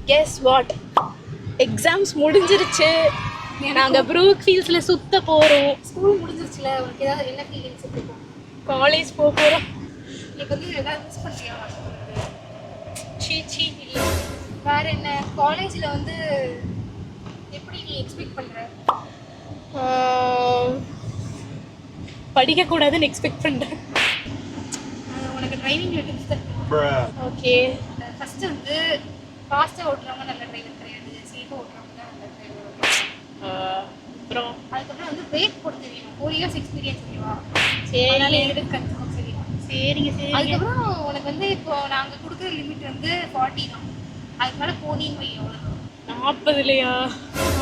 Guess what, exams முடிஞ்சிருச்சு. நாங்கள் Brook ஃபீல்ட்ஸில் சுத்த போகிறோம். ஸ்கூல் முடிஞ்சிருச்சுல, உனக்கு ஏதாவது என்ன ஃபீலிங்ஸ் இருக்கும்? காலேஜ் போக போகிறோம். இன்னைக்கு வந்து ஏதாவது மிஸ் பண்ணியா? சீ இல்லை. வேறு என்ன, காலேஜில் வந்து எப்படி நீ எக்ஸ்பெக்ட் பண்ணுற? படிக்கக்கூடாதுன்னு எக்ஸ்பெக்ட் பண்ணுறேன். உனக்கு டிரைவிங்கில் டிப்ஸ் தரேன். ஓகே. ஃபஸ்ட்டு வந்து ஃபாஸ்ட்டாக ஓட்டுறவங்க நல்ல டிரைவர் கிடையாது, சேஃபாக ஓட்டுறவங்க தான் நல்ல டிரைவர். அப்புறம் அதுக்கப்புறம் வந்து பிரேக் போட தெரியும். 4 years எக்ஸ்பீரியன்ஸ் ஓகேவா? சரி, அதனால எடுக்க கற்றுக்கணும். சரியா? சரிங்க. அதுக்கப்புறம் உனக்கு வந்து இப்போ நாங்கள் கொடுக்குற லிமிட் வந்து 40 தான். அதுக்கு மேலே போனின்னு வை. எவ்வளோ 40 இல்லையா?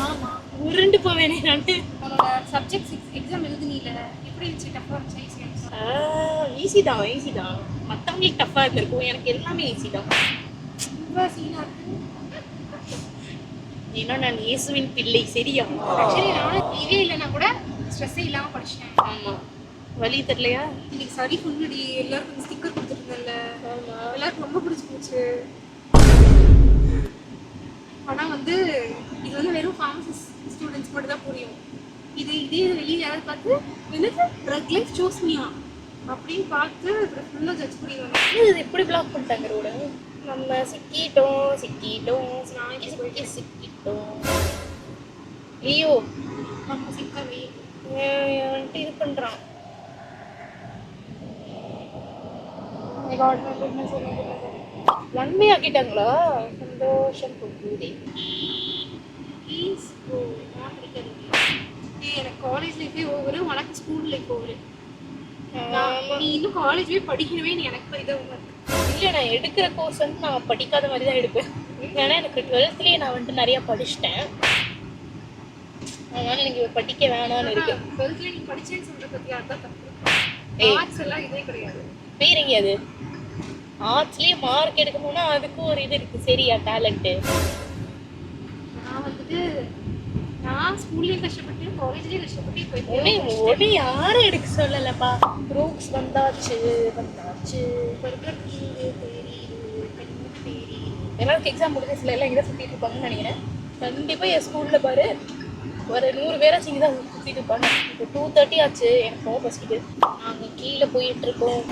ஆமாம். உருண்டு போவேனே நான். உன்னோட சப்ஜெக்ட் எக்ஸாம் எழுதுனில எப்படி இருந்துச்சு? டஃப்பாக இருந்துச்சு? ஈஸி தான். மற்றவங்களுக்கு டஃப்பாக இருந்திருக்கும், எனக்கு எல்லாமே ஈஸி தான். ரொம்ப சீனாக இருக்குது. ஏன்னா நான் இயேசுவின் பிள்ளை. சரியா? ஆக்சுவலி நானும் இதே இல்லைன்னா கூட ஸ்ட்ரெஸ்ஸே இல்லாமல் படிச்சிட்டேன். ஆமாம். வலி தெரியலையா? இன்னைக்கு சரி ஃபுல்லுடி. எல்லாருக்கும் ஸ்டிக்கர் கொடுத்துருந்தேன்ல, எல்லாருக்கும் ரொம்ப பிடிச்சி போச்சு. ஆனால் வந்து இது வந்து வெறும் ஃபார்மசிஸ்ட் ஸ்டூடெண்ட்ஸ் மட்டும் தான் புரியும். இதே வெளியே யாராவது பார்த்து என்னது ட்ரக் லைஃப் சூஸ் மீயா அப்படின்னு பார்த்து அப்புறம் ஃபுல்லாக ஜட்ஜ் பண்ணிடுவாங்க. இது எப்படி பிளாக் பண்ணிட்டாங்க ரோட? நம்ம சிக்கிட்டோம். ஐயோ, நம்ம சிக்கவே வந்துட்டு இது பண்ணுறான். ஒன்மே ஆக்கிட்டாங்களா? சந்தோஷம் போகுது. ப்ளீஸ் ஓ, நான் பிடிக்காது. எனக்கு காலேஜ் லைஃபே ஓவரு, உனக்கு ஸ்கூல் லைஃப் ஓவரு. நீ இன்னும் காலேஜே படிக்கணுமே, நீ எனக்கு பரிதாபமாக இருக்கு. இல்லை, நான் எடுக்கிற கோர்ஸ் வந்து நான் படிக்காத மாதிரி தான் எடுப்பேன். ஏன்னா எனக்கு 12th நான் வந்துட்டு நிறையா படிச்சிட்டேன். அதனால எனக்கு படிக்க வேணாம்னு இருக்கு. 12th நீ படிச்சேன்னு சொல்கிற பற்றி அதுதான் தப்பு. ஆர்ட்ஸ் எல்லாம் இதே கிடையாது. பேருங்க அது ஆர்ட்ஸ்லேயே மார்க் எடுக்கணும்னா அதுக்கும் ஒரு இது இருக்குது. சரியா? டேலண்ட்டு. நான் வந்துட்டு நான் ஸ்கூல்லேயும் கஷ்டப்பட்டு காலேஜ்லேயும் கஷ்டப்பட்டு உடனே யாரும் எடுக்க சொல்லலப்பா. ப்ரூக்ஸ் வந்தாச்சு. எல்லாருக்கும் எக்ஸாம் முடிஞ்சு எல்லாம் இங்கே சுற்றிட்டு இருப்பாங்கன்னு நினைக்கிறேன். கண்டிப்பாக என் ஸ்கூலில் பாரு ஒரு 100 பேராச்சும் இங்கே தான் சுற்றிட்டு இருப்பாங்க. இப்போ 2:30 ஆச்சு. எனக்கு ரொம்ப பசிக்குது. நாங்கள் கீழே போயிட்டுருக்கோம்.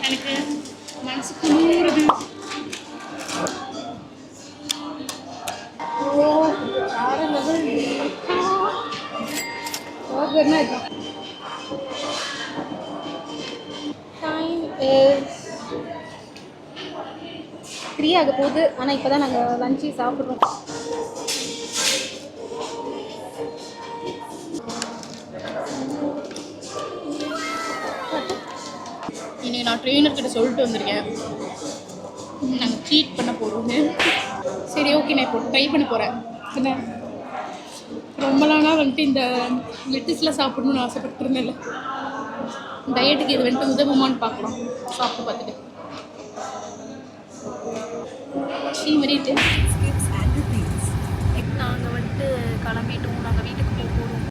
எனக்கு மனசு குளிருது. டைம் இஸ் 3 ஆக போகுது. ஆனால் இப்போ தான் நாங்கள் லஞ்சு சாப்பிட்றோம். இன்னைக்கு நான் ட்ரெயினர்கிட்ட சொல்லிட்டு வந்திருக்கேன், நாங்கள் சீட் பண்ண போகிறோம்னு. சரி, ஓகே, நான் இப்போ ட்ரை பண்ண போகிறேன். என்ன ரொம்ப நாளாக வந்துட்டு இந்த லெட்டிஸில் சாப்பிடணும்னு ஆசைப்பட்டுருந்தேன்ல, டயட்டுக்கு இது வந்துட்டு உதவுமான்னு பார்க்கலாம். சாப்பிட்டு பார்த்துட்டு நாங்கள் வந்துட்டு கிளம்பிட்டு